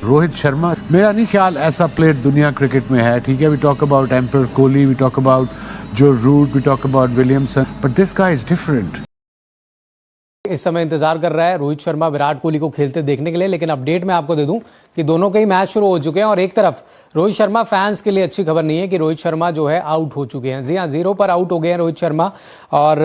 रोहित शर्मा मेरा नहीं ख्याल ऐसा प्लेयर दुनिया क्रिकेट में है. ठीक है, वी टॉक अबाउट एम्पर Kohli, we talk about Joe Root, we talk about Williamson, but this guy is different. इस समय इंतजार कर रहा है रोहित शर्मा विराट कोहली को खेलते देखने के लिए, लेकिन अपडेट मैं आपको दे दूं कि दोनों के ही मैच शुरू हो चुके हैं. और एक तरफ रोहित शर्मा फैंस के लिए अच्छी खबर नहीं है कि रोहित शर्मा जो है आउट हो चुके हैं. जी हाँ, 0 पर आउट हो गए हैं रोहित शर्मा. और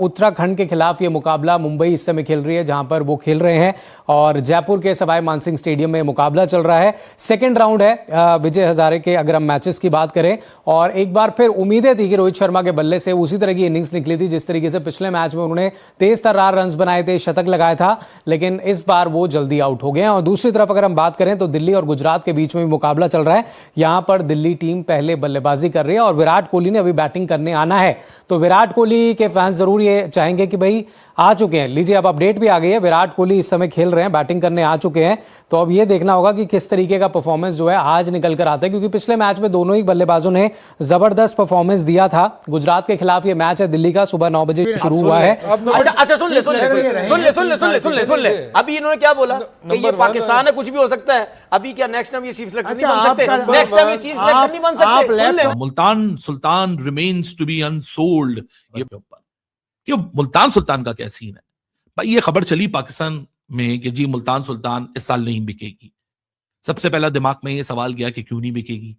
उत्तराखंड के खिलाफ ये मुकाबला मुंबई इस समय खेल रही है जहां पर वो खेल रहे हैं, और जयपुर के सवाई मानसिंह स्टेडियम में मुकाबला चल रहा है. सेकेंड राउंड है विजय हजारे के, अगर हम मैचेस की बात करें. और एक बार फिर उम्मीदें थी कि रोहित शर्मा के बल्ले से उसी तरह की इनिंग्स निकली थी जिस तरीके से पिछले मैच में उन्होंने तेज तर्रार रन बनाए थे, शतक लगाया था, लेकिन इस बार वो जल्दी आउट हो गए हैं. और दूसरी तरफ अगर हम बात करें तो दिल्ली और गुजरात के बीच में भी मुकाबला चल रहा है. यहां पर दिल्ली टीम पहले बल्लेबाजी कर रही है और विराट कोहली ने अभी बैटिंग करने आना है. तो विराट कोहली के फैंस जरूर ये चाहेंगे कि भाई आ चुके हैं. लीजिए, अब अपडेट भी आ गई है, विराट कोहली इस समय खेल रहे हैं, बैटिंग करने आ चुके हैं. तो अब ये देखना होगा कि किस तरीके का परफॉर्मेंस जो है आज निकल कर आता है, क्योंकि पिछले मैच में दोनों ही बल्लेबाजों ने जबरदस्त परफॉर्मेंस दिया था. गुजरात के खिलाफ ये मैच है दिल्ली का, सुबह 9 बजे शुरू हुआ है. अच्छा, सुन ले. अभी इन्होंने क्या बोला कि ये पाकिस्तान है, कुछ भी हो सकता है. अभी क्या नेक्स्ट टाइम ये चीफ सेलेक्टर नहीं बन सकते? नेक्स्ट टाइम ये चीफ सेलेक्टर नहीं बन सकते. सुन ले, Multan Sultan remains to be unsold. ये कि मुल्तान सुल्तान का क्या सीन है भाई? ये खबर चली पाकिस्तान में कि जी मुल्तान सुल्तान इस साल नहीं बिकेगी. सबसे पहला दिमाग में ये सवाल गया कि क्यों नहीं बिकेगी.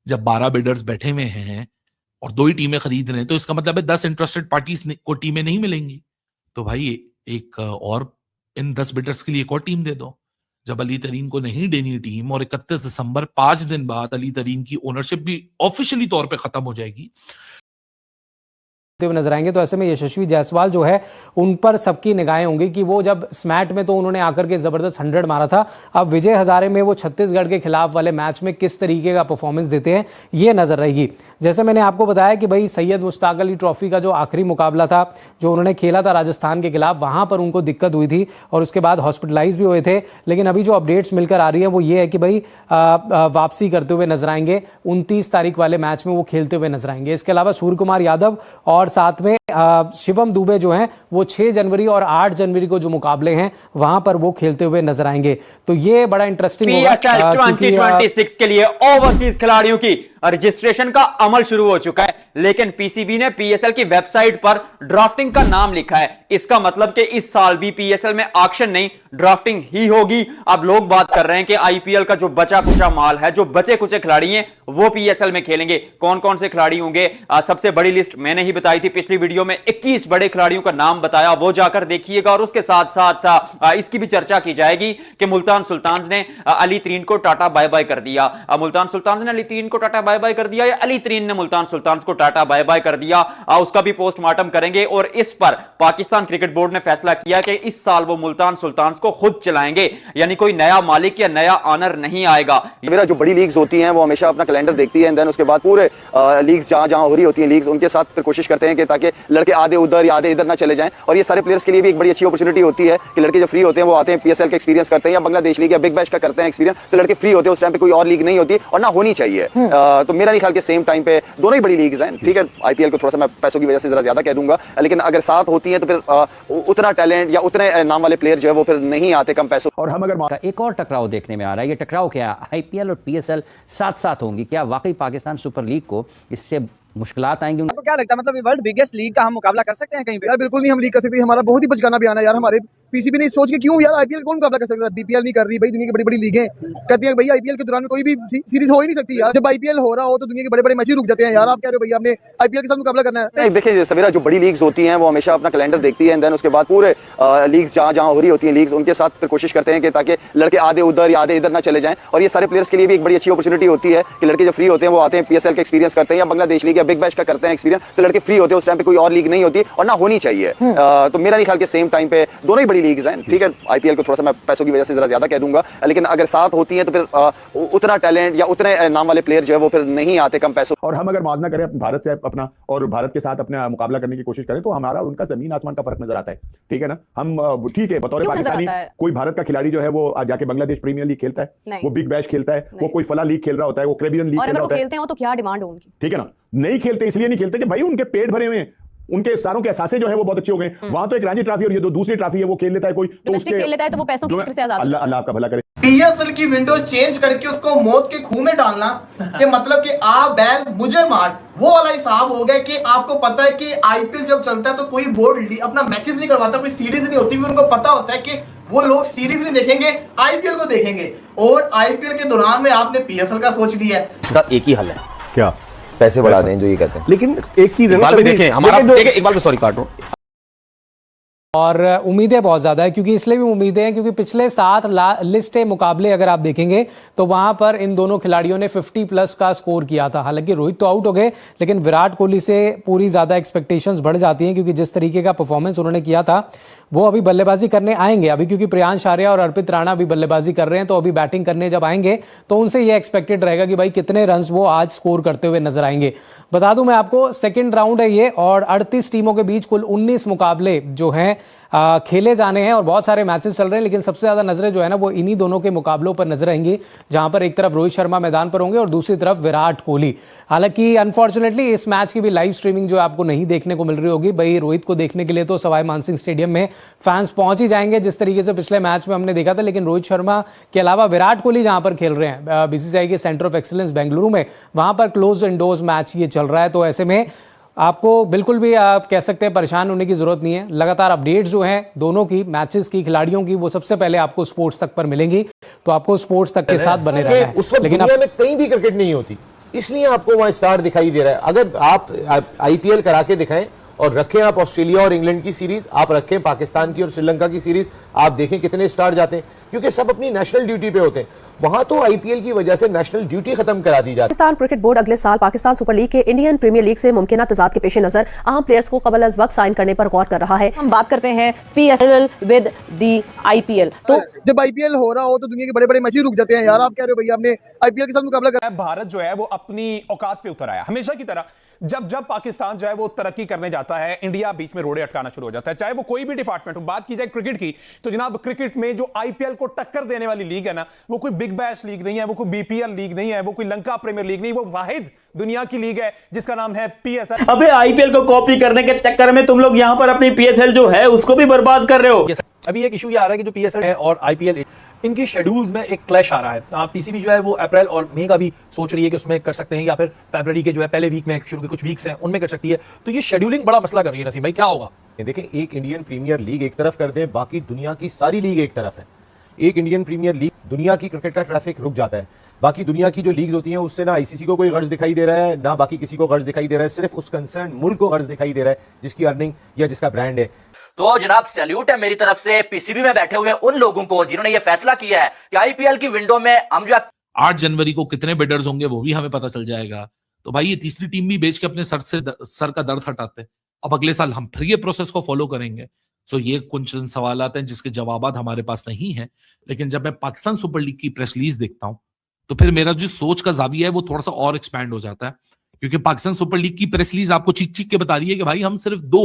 जब 12 बिडर्स बैठे हुए हैं और 2 ही टीमें खरीद रहे हैं तो इसका मतलब है 10 इंटरेस्टेड पार्टीज को टीमें नहीं मिलेंगी. तो भाई एक और इन 10 बिडर्स के लिए एक और टीम दे दो. जब अली तरीन को नहीं देनी टीम और 31 दिसंबर 5 दिन बाद अली तरीन की ओनरशिप भी ऑफिशियली तौर पे खत्म हो जाएगी नजर आएंगे, तो ऐसे में यशस्वी जायसवाल जो है उन पर सबकी निगाहें होंगी कि वो जब स्मैट में तो उन्होंने आकर के जबरदस्त 100 मारा था. अब विजय हजारे में वो छत्तीसगढ़ के खिलाफ वाले मैच में किस तरीके का परफॉर्मेंस देते हैं ये नजर रहेगी. जैसे मैंने आपको बताया कि भाई सैयद मुश्ताक अली ट्रॉफी का जो आखिरी मुकाबला था जो उन्होंने खेला था राजस्थान के खिलाफ, वहां पर उनको दिक्कत हुई थी और उसके बाद हॉस्पिटलाइज भी हुए थे. लेकिन अभी जो अपडेट्स मिलकर आ रही है वो ये है कि भाई वापसी करते हुए नजर आएंगे. 29 तारीख वाले मैच में वो खेलते हुए नजर आएंगे. इसके अलावा सूर्य कुमार यादव और साथ में शिवम दुबे जो हैं वो 6 जनवरी और 8 जनवरी को जो मुकाबले हैं वहां पर वो खेलते हुए नजर आएंगे. तो ये बड़ा इंटरेस्टिंग होगा. 2026 के लिए ओवरसीज खिलाड़ियों की रजिस्ट्रेशन का अमल शुरू हो चुका है, लेकिन पीसीबी ने पीएसएल की वेबसाइट पर ड्राफ्टिंग का नाम लिखा है. इसका मतलब कि इस साल भी पीएसएल में ऑक्शन नहीं, ड्राफ्टिंग ही होगी. अब लोग बात कर रहे हैं कि आईपीएल का जो बचा कुचा माल है, जो बचे कुचे खिलाड़ी हैं वो पीएसएल में खेलेंगे. कौन कौन से खिलाड़ी होंगे? सबसे बड़ी लिस्ट मैंने ही बताई थी पिछली वीडियो में, 21 बड़े खिलाड़ियों का नाम बताया, वो जाकर देखिएगा. और उसके साथ साथ इसकी भी चर्चा की जाएगी कि मुल्तान सुल्तान ने अली तरीन को टाटा बाय बाय कर दिया. मुल्तान सुल्तान ने अली तरीन को टाटा बाय बाय कर दिया या अली तरीन ने मुल्तान सुल्तान को टाटा बाय बाय कर दिया, उसका भी पोस्टमार्टम करेंगे. और इस पर पाकिस्तान क्रिकेट बोर्ड ने फैसला किया कि इस साल वो मुल्तान सुल्तान को खुद चलाएंगे, यानी कोई नया मालिक या नया ऑनर नहीं आएगा. मेरा जो बड़ी लीग्स होती हैं वो हमेशा अपना कैलेंडर देखती है, एंड देन उसके बाद पूरे लीग्स जहां हो रही होती हैं लीग्स, उनके साथ फिर कोशिश करते हैं कि ताकि लड़के आधे उधर या आधे इधर ना चले जाएं. और ये सारे प्लेयर्स के लिए भी एक बड़ी अच्छी अपॉर्चुनिटी होती है कि लड़के जब फ्री होते हैं वो आते हैं, पीएसएल का एक्सपीरियंस करते हैं या बांग्लादेश लीग या बिग बैश का करते हैं एक्सपीरियंस. तो लड़के फ्री होते हैं, उस टाइम पे कोई और लीग नहीं होती और ना होनी चाहिए. तो मेरा नहीं ख्याल के सेम टाइम पे दोनों ही बड़ी लीग्स हैं. ठीक है, आईपीएल को थोड़ा सा मैं पैसों की वजह से जरा ज्यादा कह दूंगा, लेकिन अगर साथ होती है तो फिर उतना टैलेंट या उतने नाम वाले प्लेयर जो है वो फिर नहीं आते कम पैसों. और हम अगर एक और टकराव देखने में आ रहा है, ये टकराव क्या है? आईपीएल और पीएसएल साथ साथ होंगी. क्या वाकई पाकिस्तान सुपर लीग को इससे मुश्किलात आएंगी? आपको क्या लगता है, मतलब वर्ल्ड बिगेस्ट लीग का हम मुकाबला कर सकते हैं कहीं पे? यार बिल्कुल नहीं हम लीग कर सकते. हमारा बहुत ही बचकाना बयान है यार. हमारे पीसीबी ने सोच के क्यों यार आईपीएल कौन मुकाबला कर सकता है? बीपीएल नहीं कर रही भाई, दुनिया की बड़ी बड़ी लीगें कहती हैं भाई आईपीएल के दौरान कोई भी सीरीज हो ही नहीं सकती यार. जब आईपीएल हो रहा हो तो दुनिया के बड़े बड़े मैच ही रुक जाते हैं यार. आप कह रहे हो भाई आपने आईपीएल के साथ मुकाबला करना है? देखिए सवेरा जो बड़ी लीग्स होती हैं वो हमेशा अपना कैलेंडर देखती है, एंड देन उसके बाद पूरे लीग्स जहां हो रही होती हैं लीग्स, उनके साथ फिर कोशिश करते हैं कि ताकि लड़के आधे उधर या आधे इधर ना चले जाएं. और ये सारे प्लेयर्स के लिए भी एक बड़ी अच्छी अपॉर्चुनिटी होती है कि लड़के जब फ्री होते हैं वो आते हैं, पीएसएल का एक्सपीरियंस करते हैं या बांग्लादेश लीग या बिग बैश का करते हैं एक्सपीरियंस. तो लड़के फ्री होते हैं, उस टाइम पे कोई और लीग नहीं होती और ना होनी चाहिए. तो मेरा नहीं ख्याल के सेम टाइम पे दोनों ही बड़ी लीग्स हैं. ठीक है, आईपीएल को थोड़ा सा मैं पैसों की वजह से जरा ज्यादा कह दूंगा, लेकिन अगर साथ होती है तो फिर उतना टैलेंट या उतने नाम वाले प्लेयर जो है वो फिर नहीं आते कम पैसों. और हम अगर मुआवजा करें भारत से अपना और भारत के साथ अपना मुकाबला करने की कोशिश करें तो हमारा उनका जमीन आसमान का फर्क नजर आता है. ठीक है ना, हम ठीक है बतौर पाकिस्तानी कोई भारत का खिलाड़ी जो है वो जाके बांग्लादेश प्रीमियर लीग खेलता है, वो बिग बैश खेलता है, वो कोई फला लीग खेल रहा होता है, वो कैरेबियन लीग खेल रहा होता है. खेलते हो तो क्या डिमांड हो उनकी? ठीक है ना, नहीं खेलते इसलिए नहीं खेलते कि भाई उनके पेट भरे हुए, उनके सारों के एहसासे जो है वो बहुत अच्छे हो गए. वहां तो एक रणजी ट्रॉफी और ये दूसरी ट्रॉफी है वो खेल लेता है कोई, तो उसके खेल लेता है तो वो पैसों की फिक्र से आजाद. अल्लाह आपका भला करे. पीएसएल की विंडो चेंज करके उसको मौत के खूह में डालना कि मतलब कि आ बैल मुझे मार, वो वाला हिसाब हो गया कि आपको पता है कि आईपीएल जब चलता है तो कोई बोर्ड अपना मैचेस नहीं करवाता, कोई सीरीज नहीं होती, उनको पता होता है कि वो लोग सीरीज नहीं देखेंगे, आईपीएल को देखेंगे। और आईपीएल के दौरान में आपने पीएसएल का सोच लिया है। इसका एक ही हल है, क्या पैसे बढ़ा दें, जो ये कहते हैं। लेकिन एक चीज इकबाल भी देखें हमारा, देखिए इकबाल भी, सॉरी काट रहा हूं, और उम्मीदें बहुत ज़्यादा है, क्योंकि इसलिए भी उम्मीदें हैं क्योंकि पिछले 7 लिस्ट मुकाबले अगर आप देखेंगे तो वहां पर इन दोनों खिलाड़ियों ने 50+ का स्कोर किया था। हालांकि रोहित तो आउट हो गए, लेकिन विराट कोहली से पूरी ज़्यादा एक्सपेक्टेशंस बढ़ जाती हैं, क्योंकि जिस तरीके का परफॉर्मेंस उन्होंने किया था वो अभी बल्लेबाजी करने आएंगे अभी, क्योंकि प्रियांश आर्या और अर्पित राणा अभी बल्लेबाजी कर रहे हैं, तो अभी बैटिंग करने जब आएंगे तो उनसे ये एक्सपेक्टेड रहेगा कि भाई कितने रन्स वो आज स्कोर करते हुए नजर आएंगे। बता दूं मैं आपको, सेकेंड राउंड है ये और 38 टीमों के बीच कुल 19 मुकाबले जो हैं खेले जाने हैं और बहुत सारे मैचेस चल रहे हैं, लेकिन सबसे ज्यादा नजरें जो है ना वो इन्हीं दोनों के मुकाबलों पर नजर आएंगी, जहां पर एक तरफ रोहित शर्मा मैदान पर होंगे और दूसरी तरफ विराट कोहली। हालांकि अनफॉर्चुनेटली इस मैच की भी लाइव स्ट्रीमिंग जो आपको नहीं देखने को मिल रही होगी। भाई रोहित को देखने के लिए तो सवाई मानसिंह स्टेडियम में फैंस पहुंच ही जाएंगे, जिस तरीके से पिछले मैच में हमने देखा था, लेकिन रोहित शर्मा के अलावा विराट कोहली जहां पर खेल रहे हैं बीसीसीआई के सेंटर ऑफ एक्सीलेंस बेंगलुरु में, वहां पर क्लोज इंडोर्स मैच ये चल रहा है। तो ऐसे में आपको बिल्कुल भी आप कह सकते हैं परेशान होने की जरूरत नहीं है। लगातार अपडेट्स जो हैं दोनों की, मैचेस की, खिलाड़ियों की, वो सबसे पहले आपको स्पोर्ट्स तक पर मिलेंगी, तो आपको स्पोर्ट्स तक के साथ बने रहना है। उस वक्त दुनिया में कहीं भी क्रिकेट नहीं होती, इसलिए आपको वहां स्टार दिखाई दे रहा है। अगर आप आईपीएल करा के दिखाएं और रखें आप ऑस्ट्रेलिया और इंग्लैंड की सीरीज, आप रखें पाकिस्तान की और श्रीलंका की सीरीज, आप देखें कितने स्टार जाते हैं, क्योंकि सब अपनी नेशनल ड्यूटी पे होते हैं। वहां तो आईपीएल की वजह से नेशनल ड्यूटी खत्म करा दी जाती है। पाकिस्तान क्रिकेट बोर्ड अगले साल पाकिस्तान सुपर लीग के इंडियन प्रीमियर लीग से मुमकिन तजाद के पेश नजर आम प्लेयर्स को कबल अज वक्त साइन करने पर गौर कर रहा है। हम बात करते हैं पीएसएल विद दी आईपीएल। तो जब आईपीएल हो रहा हो तो दुनिया के बड़े बड़े मैचेस रुक जाते हैं। यार आप कह रहे हो भैया आपने आईपीएल के साथ मुकाबला करा। भारत जो है वो अपनी औकात पे उतर आया, हमेशा की तरह जब जब पाकिस्तान जो है वो तरक्की करने जाता है, इंडिया बीच में रोड़े अटकाना शुरू हो जाता है, चाहे वो कोई भी डिपार्टमेंट हो। बात की जाए क्रिकेट की तो जनाब क्रिकेट में जो आईपीएल को टक्कर देने वाली लीग है ना, वो कोई बिग बैश लीग नहीं है, वो कोई बीपीएल लीग नहीं है, वो कोई लंका प्रीमियर लीग नहीं, वो वाहिद दुनिया की लीग है जिसका नाम है पीएसएल। अबे आईपीएल को कॉपी करने के चक्कर में तुम लोग यहां पर अपनी पीएसएल जो है उसको भी बर्बाद कर रहे हो। अभी एक इशू ये आ रहा है कि जो पीएसएल है और आईपीएल, इनकी शेड्यूल्स में एक क्लैश आ रहा है। पीसीबी जो है वो अप्रैल और मई का भी सोच रही है कि उसमें कर सकते हैं, या फिर फरवरी के जो है पहले वीक में, शुरू के कुछ वीक्स हैं उनमें कर सकती है। तो ये शेड्यूलिंग बड़ा मसला कर रही है। नसीम भाई क्या होगा? देखें, एक इंडियन प्रीमियर लीग एक तरफ कर दें, बाकी दुनिया की सारी लीग एक तरफ है। एक इंडियन प्रीमियर लीग, दुनिया की क्रिकेट का ट्रैफिक रुक जाता है। बाकी दुनिया की जो लीग्स होती हैं उससे ना आईसीसी को कोई गर्ज दिखाई दे रहा है, ना बाकी किसी को गर्ज दिखाई दे रहा है, सिर्फ उस कंसर्न मुल्क को गर्ज दिखाई दे रहा है जिसकी अर्निंग या जिसका ब्रांड है। तो जनाब सैल्यूट है मेरी तरफ से पीसीबी में बैठे हुए उन लोगों को जिन्होंने ये फैसला किया है कि आईपीएल की विंडो में हम जो 8 जनवरी को कितने बिडर्स होंगे वो भी हमें पता चल जाएगा। तो भाई ये तीसरी टीम भी बेच के अपने सर का दर्द हटाते हैं। अब अगले साल हम फिर ये प्रोसेस को फॉलो करेंगे। सो ये कुछ सवाल आते हैं जिसके जवाब हमारे पास नहीं है। लेकिन जब मैं पाकिस्तान सुपर लीग की प्रेस रिलीज देखता हूं तो फिर मेरा जो सोच का जाविया है वो थोड़ा सा और एक्सपैंड हो जाता है, क्योंकि पाकिस्तान सुपर लीग की प्रेस रिलीज आपको चीख चीख के बता रही है कि भाई हम सिर्फ 2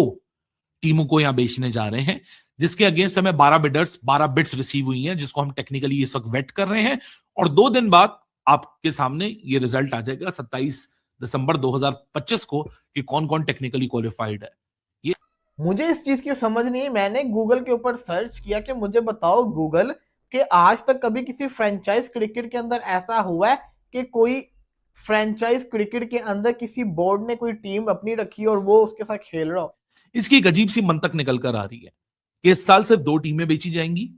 टीमों को यहां बेचने जा रहे हैं, जिसके अगेंस्ट हमें 12 बिड्स रिसीव हुई हैं, जिसको हम टेक्निकली इस वक्त वेट कर रहे हैं। और 2 दिन बाद आपके सामने ये रिजल्ट आ जाएगा 27 दिसंबर 2025 को कि कौन कौन टेक्निकली क्वालिफाइड है। ये मुझे इस चीज की समझ नहीं है। मैंने गूगल के ऊपर सर्च किया कि मुझे बताओ गूगल कि आज तक कभी किसी फ्रेंचाइज क्रिकेट के अंदर ऐसा हुआ है कि कोई फ्रेंचाइज क्रिकेट के अंदर किसी बोर्ड ने कोई टीम अपनी रखी और वो उसके साथ खेल रहा हो। इसकी एक अजीब सी मंतक निकल कर आ रही है कि इस साल सिर्फ 2 टीमें बेची जाएंगी।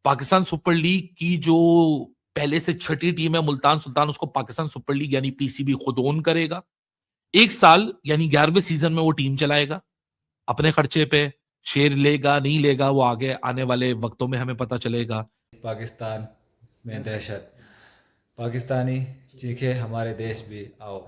पाकिस्तान सुपर लीग की जो पहले से छठी टीम है मुल्तान सुल्तान, उसको पाकिस्तान सुपर लीग यानी पीसीबी खुद ओन करेगा। 1 साल यानी 11वें सीजन में वो टीम चलाएगा अपने खर्चे पे। शेयर लेगा नहीं लेगा वो आगे आने वाले वक्तों में हमें पता चलेगा। पाकिस्तान में दहशत, पाकिस्तानी चीखे हमारे देश भी आओ।